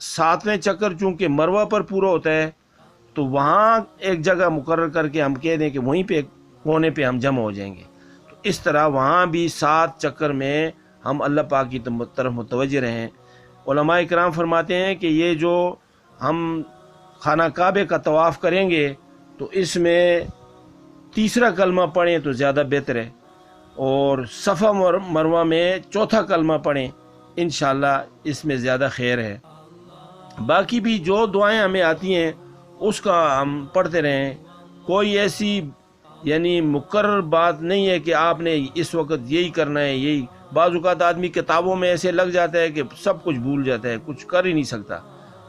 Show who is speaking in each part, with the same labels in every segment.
Speaker 1: 7ویں چکر چونکہ مروہ پر پورا ہوتا ہے تو وہاں ایک جگہ مقرر کر کے ہم کہہ دیں کہ وہیں پہ کونے پہ ہم جمع ہو جائیں گے، تو اس طرح وہاں بھی 7 چکر میں ہم اللہ پاک کی طرف متوجہ رہیں۔ علماء کرام فرماتے ہیں کہ یہ جو ہم خانہ کعبے کا طواف کریں گے تو اس میں تیسرا کلمہ پڑھیں تو زیادہ بہتر ہے، اور صفا مروہ میں چوتھا کلمہ پڑھیں، انشاءاللہ اس میں زیادہ خیر ہے۔ باقی بھی جو دعائیں ہمیں آتی ہیں اس کا ہم پڑھتے رہیں، کوئی ایسی یعنی مقرر بات نہیں ہے کہ آپ نے اس وقت یہی کرنا ہے یہی۔ بعض اوقات آدمی کتابوں میں ایسے لگ جاتا ہے کہ سب کچھ بھول جاتا ہے، کچھ کر ہی نہیں سکتا،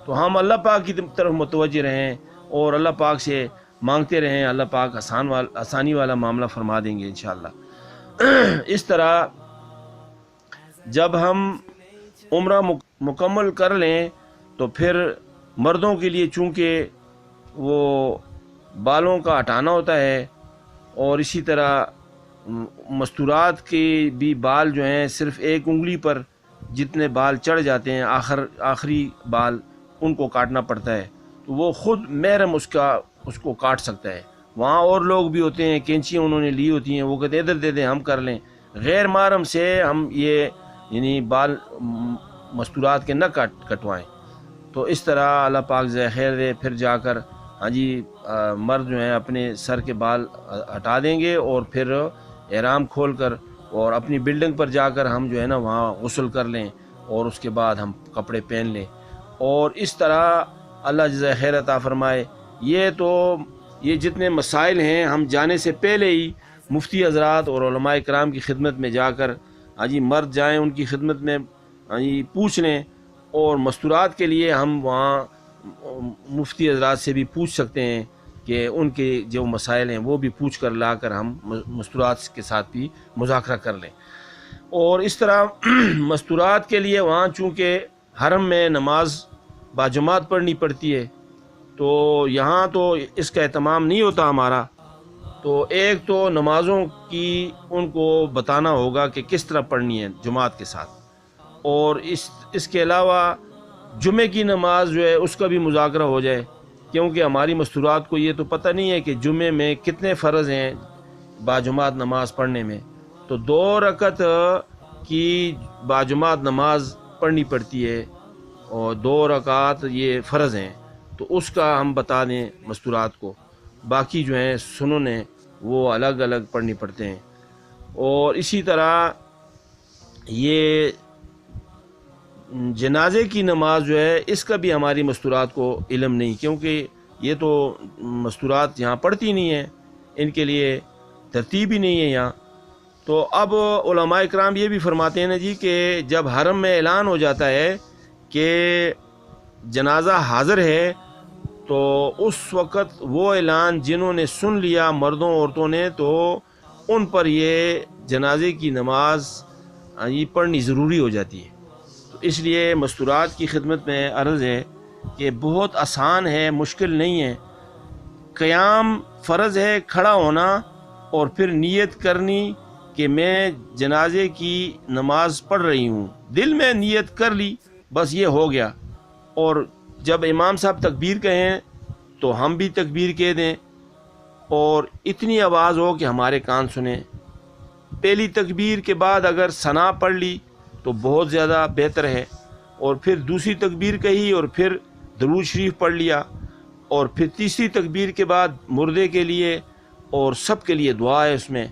Speaker 1: تو ہم اللہ پاک کی طرف متوجہ رہیں اور اللہ پاک سے مانگتے رہیں، اللہ پاک آسانی والا معاملہ فرما دیں گے انشاءاللہ۔ اس طرح جب ہم عمرہ مکمل کر لیں تو پھر مردوں کے لیے چونکہ وہ بالوں کا ہٹانا ہوتا ہے، اور اسی طرح مستورات کے بھی بال جو ہیں صرف ایک انگلی پر جتنے بال چڑھ جاتے ہیں آخری بال ان کو کاٹنا پڑتا ہے، تو وہ خود محرم اس کو کاٹ سکتا ہے۔ وہاں اور لوگ بھی ہوتے ہیں، کینچیاں انہوں نے لی ہوتی ہیں، وہ کہتے ہیں ادھر دے دیں ہم کر لیں، غیر محرم سے ہم یہ یعنی بال مستورات کے نہ کٹوائیں۔ تو اس طرح اللہ پاک خیر دے، پھر جا کر ہاں جی مرد جو ہیں اپنے سر کے بال ہٹا دیں گے، اور پھر احرام کھول کر اور اپنی بلڈنگ پر جا کر ہم جو ہے نا وہاں غسل کر لیں، اور اس کے بعد ہم کپڑے پہن لیں، اور اس طرح اللہ جزائے خیر عطا فرمائے۔ یہ جتنے مسائل ہیں ہم جانے سے پہلے ہی مفتی حضرات اور علماء کرام کی خدمت میں جا کر ہاں جی مرد جائیں ان کی خدمت میں ہاں جی پوچھ لیں، اور مستورات کے لیے ہم وہاں مفتی حضرات سے بھی پوچھ سکتے ہیں کہ ان کے جو مسائل ہیں وہ بھی پوچھ کر لا کر ہم مستورات کے ساتھ بھی مذاکرہ کر لیں۔ اور اس طرح مستورات کے لیے وہاں چونکہ حرم میں نماز باجماعت پڑھنی پڑتی ہے، تو یہاں تو اس کا اہتمام نہیں ہوتا ہمارا، تو ایک تو نمازوں کی ان کو بتانا ہوگا کہ کس طرح پڑھنی ہے جماعت کے ساتھ، اور اس کے علاوہ جمعے کی نماز جو ہے اس کا بھی مذاکرہ ہو جائے، کیونکہ ہماری مستورات کو یہ تو پتہ نہیں ہے کہ جمعے میں کتنے فرض ہیں باجماعت نماز پڑھنے میں، تو 2 رکعت کی باجماعت نماز پڑھنی پڑتی ہے، اور 2 رکعت یہ فرض ہیں، تو اس کا ہم بتا دیں مستورات کو۔ باقی جو ہیں سنن ہیں وہ الگ الگ پڑھنی پڑتے ہیں۔ اور اسی طرح یہ جنازے کی نماز جو ہے اس کا بھی ہماری مستورات کو علم نہیں، کیونکہ یہ تو مستورات یہاں پڑھتی نہیں ہیں، ان کے لیے ترتیب ہی نہیں ہے یہاں۔ تو اب علماء کرام یہ بھی فرماتے ہیں نا جی کہ جب حرم میں اعلان ہو جاتا ہے کہ جنازہ حاضر ہے، تو اس وقت وہ اعلان جنہوں نے سن لیا مردوں عورتوں نے، تو ان پر یہ جنازے کی نماز یہ پڑھنی ضروری ہو جاتی ہے۔ تو اس لیے مستورات کی خدمت میں عرض ہے کہ بہت آسان ہے، مشکل نہیں ہے۔ قیام فرض ہے، کھڑا ہونا، اور پھر نیت کرنی کہ میں جنازے کی نماز پڑھ رہی ہوں، دل میں نیت کر لی، بس یہ ہو گیا۔ اور جب امام صاحب تکبیر کہیں تو ہم بھی تکبیر کہہ دیں، اور اتنی آواز ہو کہ ہمارے کان سنیں۔ پہلی تکبیر کے بعد اگر ثنا پڑھ لی تو بہت زیادہ بہتر ہے، اور پھر دوسری تکبیر کہی اور پھر درود شریف پڑھ لیا، اور پھر تیسری تکبیر کے بعد مردے کے لیے اور سب کے لیے دعا ہے، اس میں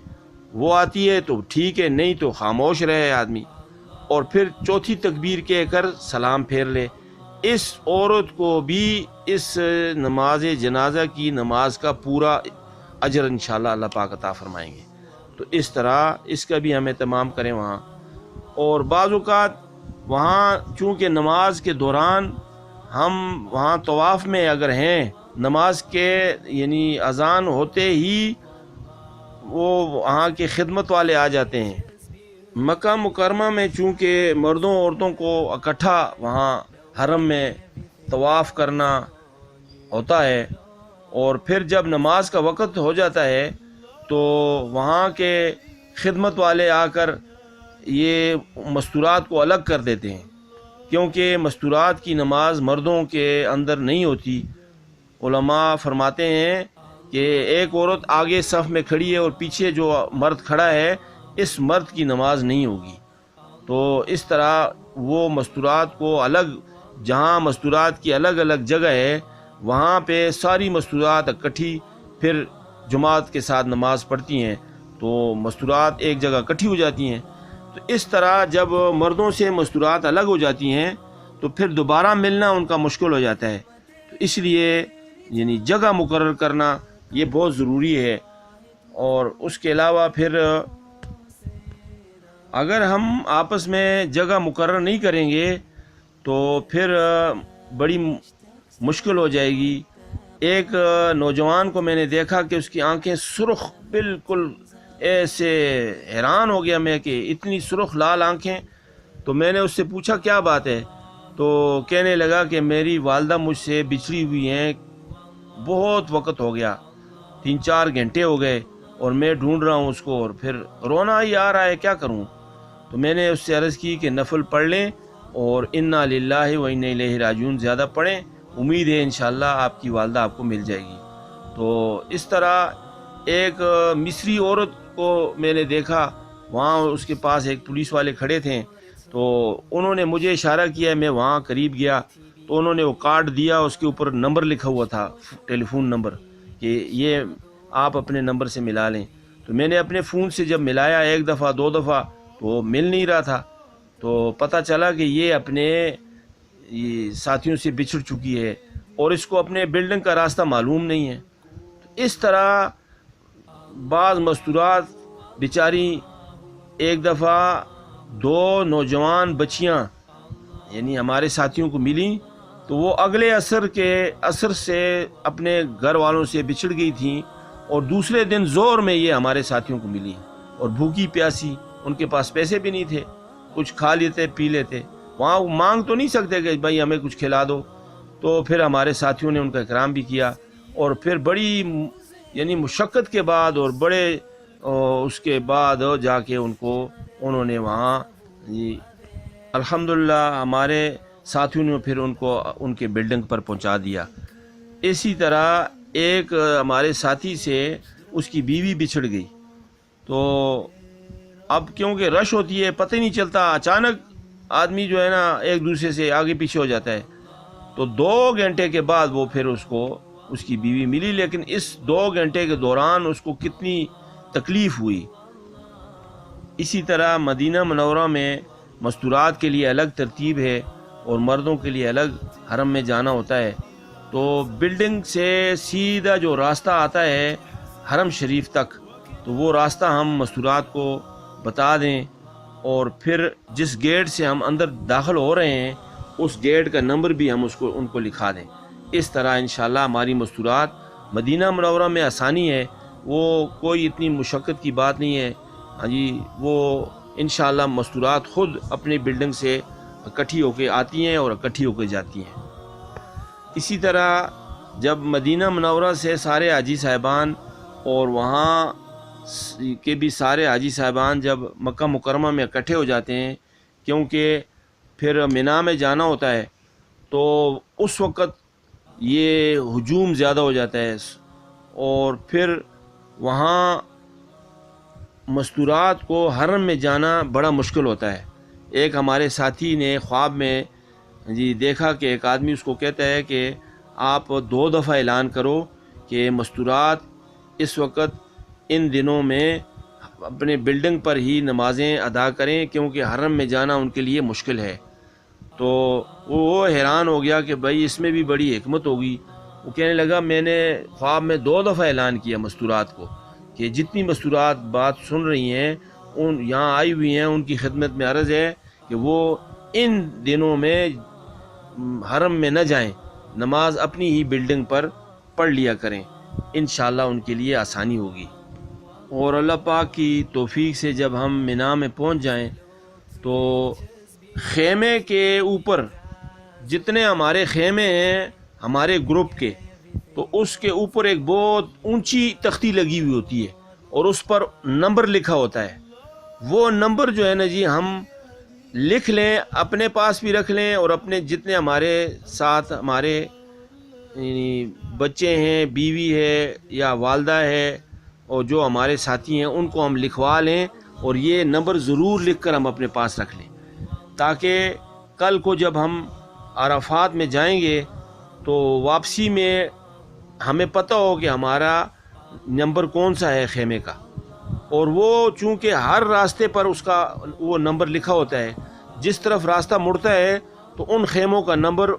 Speaker 1: وہ آتی ہے تو ٹھیک ہے، نہیں تو خاموش رہے آدمی، اور پھر چوتھی تکبیر کہہ کر سلام پھیر لے۔ اس عورت کو بھی اس نماز جنازہ کی نماز کا پورا اجر انشاءاللہ اللہ پاک عطا فرمائیں گے۔ تو اس طرح اس کا بھی ہم اہتمام کریں وہاں۔ اور بعض اوقات وہاں چونکہ نماز کے دوران ہم وہاں طواف میں اگر ہیں، نماز کے یعنی اذان ہوتے ہی وہ وہاں کے خدمت والے آ جاتے ہیں۔ مکہ مکرمہ میں چونکہ مردوں عورتوں کو اکٹھا وہاں حرم میں طواف کرنا ہوتا ہے، اور پھر جب نماز کا وقت ہو جاتا ہے تو وہاں کے خدمت والے آ کر یہ مستورات کو الگ کر دیتے ہیں کیونکہ مستورات کی نماز مردوں کے اندر نہیں ہوتی۔ علماء فرماتے ہیں کہ ایک عورت آگے صف میں کھڑی ہے اور پیچھے جو مرد کھڑا ہے، اس مرد کی نماز نہیں ہوگی۔ تو اس طرح وہ مستورات کو الگ، جہاں مستورات کی الگ الگ جگہ ہے وہاں پہ ساری مستورات اکٹھی پھر جماعت کے ساتھ نماز پڑھتی ہیں، تو مستورات ایک جگہ اکٹھی ہو جاتی ہیں۔ تو اس طرح جب مردوں سے مستورات الگ ہو جاتی ہیں تو پھر دوبارہ ملنا ان کا مشکل ہو جاتا ہے۔ تو اس لیے یعنی جگہ مقرر کرنا یہ بہت ضروری ہے۔ اور اس کے علاوہ پھر اگر ہم آپس میں جگہ مقرر نہیں کریں گے تو پھر بڑی مشکل ہو جائے گی۔ ایک نوجوان کو میں نے دیکھا کہ اس کی آنکھیں سرخ، بالکل ایسے حیران ہو گیا میں کہ اتنی سرخ لال آنکھیں۔ تو میں نے اس سے پوچھا کیا بات ہے، تو کہنے لگا کہ میری والدہ مجھ سے بچھڑی ہوئی ہیں، بہت وقت ہو گیا، 3-4 گھنٹے ہو گئے اور میں ڈھونڈ رہا ہوں اس کو، اور پھر رونا ہی آ رہا ہے، کیا کروں۔ تو میں نے اس سے عرض کی کہ نفل پڑھ لیں اور انا للہ و انا الیہ راجعون زیادہ پڑھیں، امید ہے انشاءاللہ آپ کی والدہ آپ کو مل جائے گی۔ تو اس طرح ایک مصری عورت کو میں نے دیکھا، وہاں اس کے پاس ایک پولیس والے کھڑے تھے، تو انہوں نے مجھے اشارہ کیا، میں وہاں قریب گیا تو انہوں نے وہ کارڈ دیا، اس کے اوپر نمبر لکھا ہوا تھا، ٹیلی فون نمبر، کہ یہ آپ اپنے نمبر سے ملا لیں۔ تو میں نے اپنے فون سے جب ملایا 1 دفعہ 2 دفعہ تو وہ مل نہیں رہا تھا، تو پتہ چلا کہ یہ اپنے ساتھیوں سے بچھڑ چکی ہے اور اس کو اپنے بلڈنگ کا راستہ معلوم نہیں ہے۔ تو اس طرح بعض مستورات بیچاری، ایک دفعہ 2 نوجوان بچیاں یعنی ہمارے ساتھیوں کو ملیں، تو وہ اگلے عصر سے اپنے گھر والوں سے بچھڑ گئی تھیں، اور دوسرے دن زور میں یہ ہمارے ساتھیوں کو ملی، اور بھوکی پیاسی، ان کے پاس پیسے بھی نہیں تھے، کچھ کھا لیتے پی لیتے، وہاں وہ مانگ تو نہیں سکتے کہ بھائی ہمیں کچھ کھلا دو۔ تو پھر ہمارے ساتھیوں نے ان کا اکرام بھی کیا، اور پھر بڑی یعنی مشقت کے بعد اور بڑے اس کے بعد جا کے انہوں نے وہاں الحمدللہ ہمارے ساتھیوں نے پھر ان کو ان کے بلڈنگ پر پہنچا دیا۔ اسی طرح ایک ہمارے ساتھی سے اس کی بیوی بچھڑ گئی، تو اب کیونکہ رش ہوتی ہے پتہ ہی نہیں چلتا، اچانک آدمی جو ہے نا ایک دوسرے سے آگے پیچھے ہو جاتا ہے۔ تو 2 گھنٹے کے بعد وہ پھر اس کی بیوی ملی، لیکن اس 2 گھنٹے کے دوران اس کو کتنی تکلیف ہوئی۔ اسی طرح مدینہ منورہ میں مستورات کے لیے الگ ترتیب ہے اور مردوں کے لیے الگ حرم میں جانا ہوتا ہے۔ تو بلڈنگ سے سیدھا جو راستہ آتا ہے حرم شریف تک، تو وہ راستہ ہم مستورات کو بتا دیں، اور پھر جس گیٹ سے ہم اندر داخل ہو رہے ہیں اس گیٹ کا نمبر بھی ہم ان کو لکھا دیں۔ اس طرح انشاءاللہ ہماری مستورات مدینہ منورہ میں آسانی ہے، وہ کوئی اتنی مشقت کی بات نہیں ہے۔ ہاں جی، وہ انشاءاللہ مستورات خود اپنی بلڈنگ سے اکٹھی ہو کے آتی ہیں اور اکٹھی ہو کے جاتی ہیں۔ اسی طرح جب مدینہ منورہ سے سارے حاجی صاحبان اور وہاں کے بھی سارے حاجی صاحبان جب مکہ مکرمہ میں اکٹھے ہو جاتے ہیں، کیونکہ پھر مینا میں جانا ہوتا ہے، تو اس وقت یہ ہجوم زیادہ ہو جاتا ہے، اور پھر وہاں مستورات کو حرم میں جانا بڑا مشکل ہوتا ہے۔ ایک ہمارے ساتھی نے خواب میں دیکھا کہ ایک آدمی اس کو کہتا ہے کہ آپ 2 دفعہ اعلان کرو کہ مستورات اس وقت ان دنوں میں اپنے بلڈنگ پر ہی نمازیں ادا کریں، کیونکہ حرم میں جانا ان کے لیے مشکل ہے۔ تو وہ حیران ہو گیا کہ بھائی اس میں بھی بڑی حکمت ہوگی۔ وہ کہنے لگا میں نے خواب میں 2 دفعہ اعلان کیا مستورات کو کہ جتنی مستورات بات سن رہی ہیں، یہاں آئی ہوئی ہیں، ان کی خدمت میں عرض ہے کہ وہ ان دنوں میں حرم میں نہ جائیں، نماز اپنی ہی بلڈنگ پر پڑھ لیا کریں، انشاءاللہ ان کے لیے آسانی ہوگی۔ اور اللہ پاک کی توفیق سے جب ہم مینا میں پہنچ جائیں تو خیمے کے اوپر جتنے ہمارے خیمے ہیں ہمارے گروپ کے، تو اس کے اوپر ایک بہت اونچی تختی لگی ہوئی ہوتی ہے اور اس پر نمبر لکھا ہوتا ہے۔ وہ نمبر جو ہے نا جی، ہم لکھ لیں، اپنے پاس بھی رکھ لیں، اور اپنے جتنے ہمارے ساتھ ہمارے بچے ہیں، بیوی ہے یا والدہ ہے، اور جو ہمارے ساتھی ہیں ان کو ہم لکھوا لیں، اور یہ نمبر ضرور لکھ کر ہم اپنے پاس رکھ لیں، تاکہ کل کو جب ہم عرفات میں جائیں گے تو واپسی میں ہمیں پتہ ہو کہ ہمارا نمبر کون سا ہے خیمے کا۔ اور وہ چونکہ ہر راستے پر اس کا وہ نمبر لکھا ہوتا ہے، جس طرف راستہ مڑتا ہے تو ان خیموں کا نمبر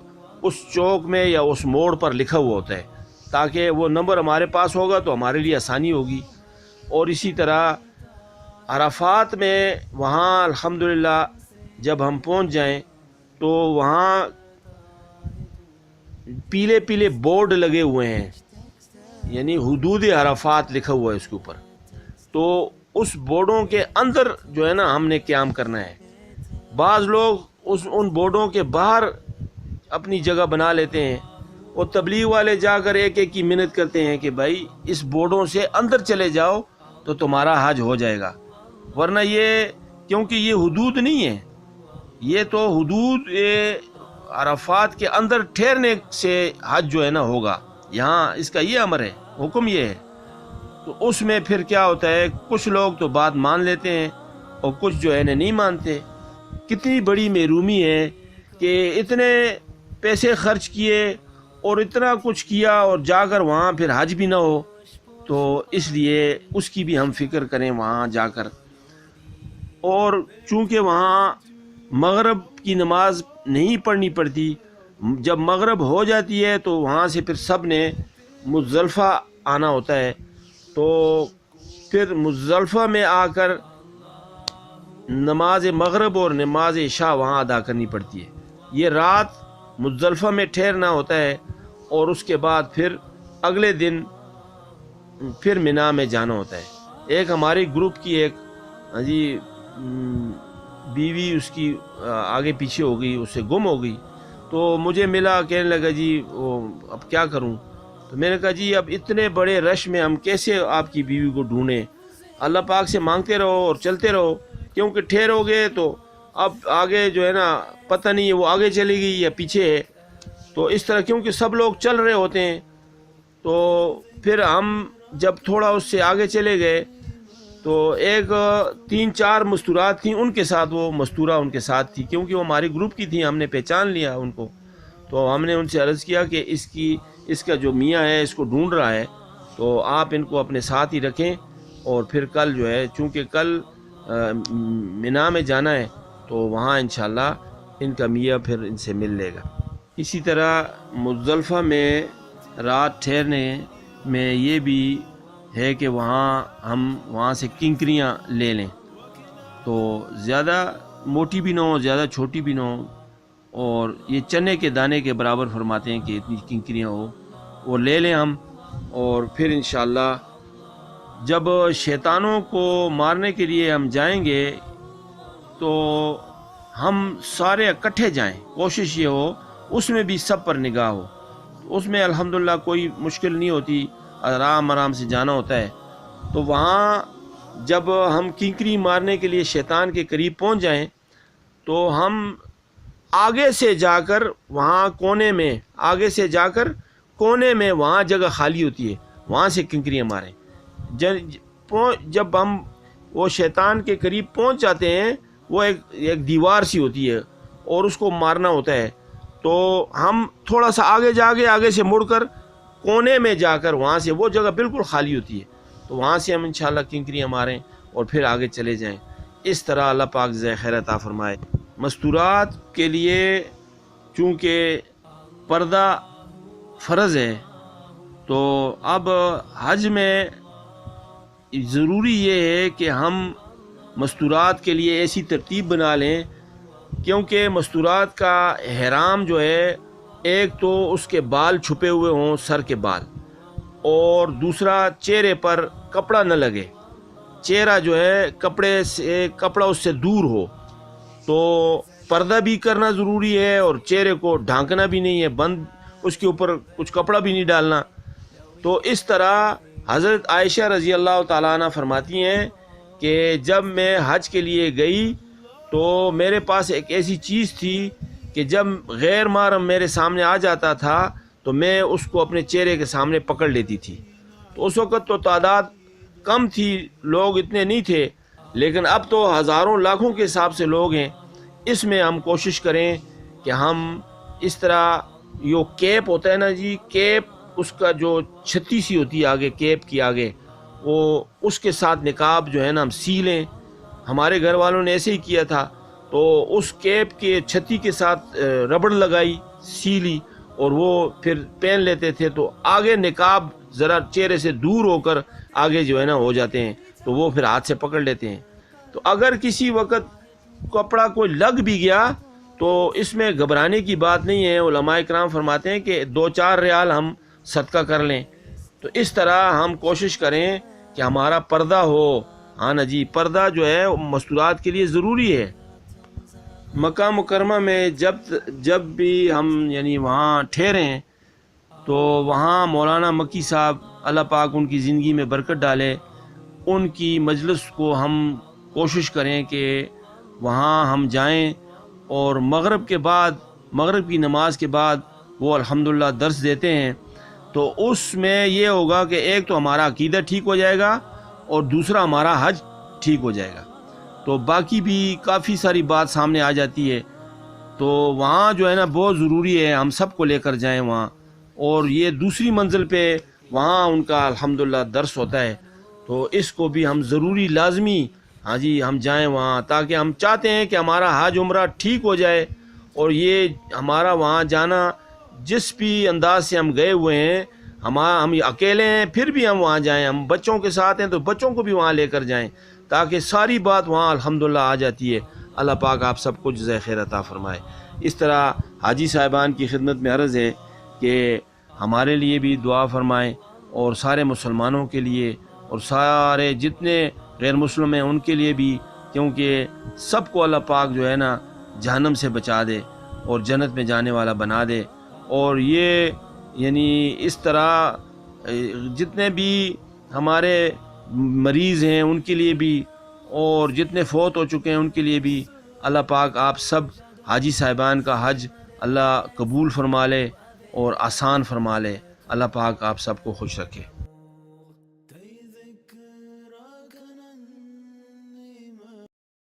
Speaker 1: اس چوک میں یا اس موڑ پر لکھا ہوا ہوتا ہے، تاکہ وہ نمبر ہمارے پاس ہوگا تو ہمارے لیے آسانی ہوگی۔ اور اسی طرح عرفات میں وہاں الحمدللہ جب ہم پہنچ جائیں تو وہاں پیلے پیلے بورڈ لگے ہوئے ہیں، یعنی حدود عرفات لکھا ہوا ہے اس کے اوپر، تو اس بورڈوں کے اندر جو ہے نا ہم نے قیام کرنا ہے۔ بعض لوگ ان بورڈوں کے باہر اپنی جگہ بنا لیتے ہیں، اور تبلیغ والے جا کر ایک ایک کی منت کرتے ہیں کہ بھائی اس بورڈوں سے اندر چلے جاؤ تو تمہارا حج ہو جائے گا، ورنہ یہ کیونکہ یہ حدود نہیں ہے، یہ تو حدود عرفات کے اندر ٹھہرنے سے حج جو ہے نا ہوگا، یہاں اس کا یہ امر ہے، حکم یہ ہے۔ تو اس میں پھر کیا ہوتا ہے، کچھ لوگ تو بات مان لیتے ہیں اور کچھ جو ہے نا نہیں مانتے۔ کتنی بڑی محرومی ہے کہ اتنے پیسے خرچ کیے اور اتنا کچھ کیا اور جا کر وہاں پھر حج بھی نہ ہو، تو اس لیے اس کی بھی ہم فکر کریں وہاں جا کر۔ اور چونکہ وہاں مغرب کی نماز نہیں پڑھنی پڑتی، جب مغرب ہو جاتی ہے تو وہاں سے پھر سب نے مزدلفہ آنا ہوتا ہے، تو پھر مزدلفہ میں آ کر نماز مغرب اور نماز عشاء وہاں ادا کرنی پڑتی ہے۔ یہ رات مزدلفہ میں ٹھہرنا ہوتا ہے، اور اس کے بعد پھر اگلے دن پھر مینا میں جانا ہوتا ہے۔ ایک ہماری گروپ کی ایک بیوی اس کی آگے پیچھے ہو گئی، اس سے گم ہو گئی، تو مجھے ملا، کہنے لگا جی اب کیا کروں؟ تو میں نے کہا جی اب اتنے بڑے رش میں ہم کیسے آپ کی بیوی کو ڈھونڈیں؟ اللہ پاک سے مانگتے رہو اور چلتے رہو، کیونکہ ٹھہرو گے تو اب آگے جو ہے نا پتہ نہیں ہے وہ آگے چلی گئی یا پیچھے ہے، تو اس طرح کیونکہ سب لوگ چل رہے ہوتے ہیں، تو پھر ہم جب تھوڑا اس سے آگے چلے گئے تو ایک 3-4 مستورات تھیں، ان کے ساتھ وہ مستورہ ان کے ساتھ تھی، کیونکہ وہ ہمارے گروپ کی تھیں، ہم نے پہچان لیا ان کو، تو ہم نے ان سے عرض کیا کہ اس کا جو میاں ہے اس کو ڈھونڈ رہا ہے، تو آپ ان کو اپنے ساتھ ہی رکھیں، اور پھر کل جو ہے چونکہ کل مینا میں جانا ہے تو وہاں انشاءاللہ ان کا میاں پھر ان سے مل لے گا۔ اسی طرح مزدلفہ میں رات ٹھہرنے میں یہ بھی ہے کہ ہم وہاں سے کنکریاں لے لیں، تو زیادہ موٹی بھی نہ ہو زیادہ چھوٹی بھی نہ ہو، اور یہ چنے کے دانے کے برابر فرماتے ہیں کہ اتنی کنکریاں ہو، وہ لے لیں ہم، اور پھر انشاءاللہ جب شیطانوں کو مارنے کے لیے ہم جائیں گے تو ہم سارے اکٹھے جائیں، کوشش یہ ہو اس میں بھی سب پر نگاہ ہو، اس میں الحمدللہ کوئی مشکل نہیں ہوتی، آرام سے جانا ہوتا ہے۔ تو وہاں جب ہم کنکری مارنے کے لیے شیطان کے قریب پہنچ جائیں تو ہم آگے سے جا کر وہاں کونے میں وہاں جگہ خالی ہوتی ہے، وہاں سے کنکریاں ماریں۔ جب ہم وہ شیطان کے قریب پہنچ جاتے ہیں، وہ ایک دیوار سی ہوتی ہے اور اس کو مارنا ہوتا ہے، تو ہم تھوڑا سا آگے سے مڑ کر کونے میں جا کر وہاں سے وہ جگہ بالکل خالی ہوتی ہے، تو وہاں سے ہم انشاءاللہ کنکریاں ماریں اور پھر آگے چلے جائیں۔ اس طرح اللہ پاک جزائے خیر عطا فرمائے۔ مستورات کے لیے چونکہ پردہ فرض ہے، تو اب حج میں ضروری یہ ہے کہ ہم مستورات کے لیے ایسی ترتیب بنا لیں، کیونکہ مستورات کا احرام جو ہے ایک تو اس کے بال چھپے ہوئے ہوں، سر کے بال، اور دوسرا چہرے پر کپڑا نہ لگے، چہرہ جو ہے کپڑا اس سے دور ہو، تو پردہ بھی کرنا ضروری ہے اور چہرے کو ڈھانکنا بھی نہیں ہے، بند اس کے اوپر کچھ کپڑا بھی نہیں ڈالنا۔ تو اس طرح حضرت عائشہ رضی اللہ تعالیٰ عنہ فرماتی ہیں کہ جب میں حج کے لیے گئی تو میرے پاس ایک ایسی چیز تھی کہ جب غیر محرم میرے سامنے آ جاتا تھا تو میں اس کو اپنے چہرے کے سامنے پکڑ لیتی تھی. تو اس وقت تو تعداد کم تھی، لوگ اتنے نہیں تھے، لیکن اب تو ہزاروں لاکھوں کے حساب سے لوگ ہیں. اس میں ہم کوشش کریں کہ ہم اس طرح یہ کیپ ہوتا ہے نا جی، کیپ اس کا جو چھتی سی ہوتی ہے آگے کیپ کی آگے، وہ اس کے ساتھ نقاب جو ہے نا ہم سی لیں. ہمارے گھر والوں نے ایسے ہی کیا تھا، تو اس کیپ کے چھتی کے ساتھ ربڑ لگائی، سی لی، اور وہ پھر پہن لیتے تھے. تو آگے نقاب ذرا چہرے سے دور ہو کر آگے جو ہے نا ہو جاتے ہیں، تو وہ پھر ہاتھ سے پکڑ لیتے ہیں. تو اگر کسی وقت کپڑا کوئی لگ بھی گیا تو اس میں گھبرانے کی بات نہیں ہے. علماء کرام فرماتے ہیں کہ 2-4 ریال ہم صدقہ کر لیں. تو اس طرح ہم کوشش کریں کہ ہمارا پردہ ہو. ہاں نا جی، پردہ جو ہے مستورات کے لیے ضروری ہے. مکہ مکرمہ میں جب بھی ہم یعنی وہاں ٹھہریں تو وہاں مولانا مکی صاحب اللہ پاک ان کی زندگی میں برکت ڈالے، ان کی مجلس کو ہم کوشش کریں کہ وہاں ہم جائیں. اور مغرب کی نماز کے بعد وہ الحمدللہ درس دیتے ہیں. تو اس میں یہ ہوگا کہ ایک تو ہمارا عقیدہ ٹھیک ہو جائے گا اور دوسرا ہمارا حج ٹھیک ہو جائے گا. تو باقی بھی کافی ساری بات سامنے آ جاتی ہے. تو وہاں جو ہے نا بہت ضروری ہے ہم سب کو لے کر جائیں وہاں. اور یہ دوسری منزل پہ وہاں ان کا الحمدللہ درس ہوتا ہے. تو اس کو بھی ہم ضروری لازمی ہاں جی ہم جائیں وہاں، تاکہ ہم چاہتے ہیں کہ ہمارا حج عمرہ ٹھیک ہو جائے. اور یہ ہمارا وہاں جانا جس بھی انداز سے ہم گئے ہوئے ہیں، ہم اکیلے ہیں پھر بھی ہم وہاں جائیں، ہم بچوں کے ساتھ ہیں تو بچوں کو بھی وہاں لے کر جائیں، تاکہ ساری بات وہاں الحمدللہ آ جاتی ہے. اللہ پاک آپ سب کو جزائے خیر عطا فرمائے. اس طرح حاجی صاحبان کی خدمت میں عرض ہے کہ ہمارے لیے بھی دعا فرمائیں، اور سارے مسلمانوں کے لیے، اور سارے جتنے غیر مسلم ہیں ان کے لیے بھی، کیونکہ سب کو اللہ پاک جو ہے نا جہنم سے بچا دے اور جنت میں جانے والا بنا دے. اور یہ یعنی اس طرح جتنے بھی ہمارے مریض ہیں ان کے لیے بھی، اور جتنے فوت ہو چکے ہیں ان کے لیے بھی اللہ پاک آپ سب حاجی صاحبان کا حج اللہ قبول فرما لے اور آسان فرما لے. اللہ پاک آپ سب کو خوش رکھے.